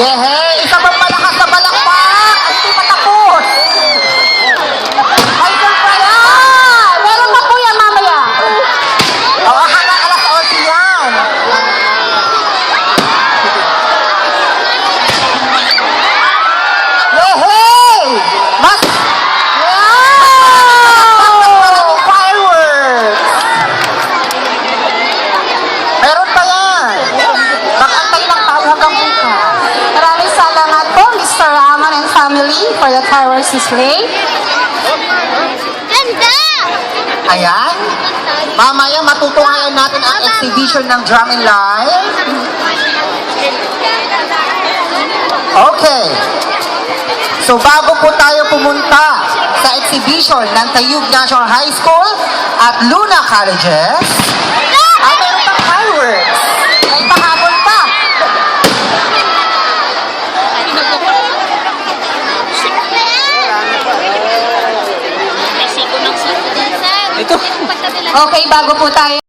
Yehe, isa pang malakas na balakpak. Hindi matapos. Ay, doon pa yan. Meron pa po yan mamaya. Oo, hanggang alas 11 yan. Yehe! Mas... Wow! Fireworks! Meron pa yan. Mag-antay lang tayo hanggang bukas. Maraming salamat po, Mr. Ramon and family, for the fireworks display. Ganda! Ayan. Mamaya matutungayan natin ang exhibition ng Drum and Line. Okay. So bago po tayo pumunta sa exhibition ng Taguig National High School at Luna Colleges, meron pang fireworks. May pahabol pa. May siko ng siko din, sir. Ito. Okay, bago po tayo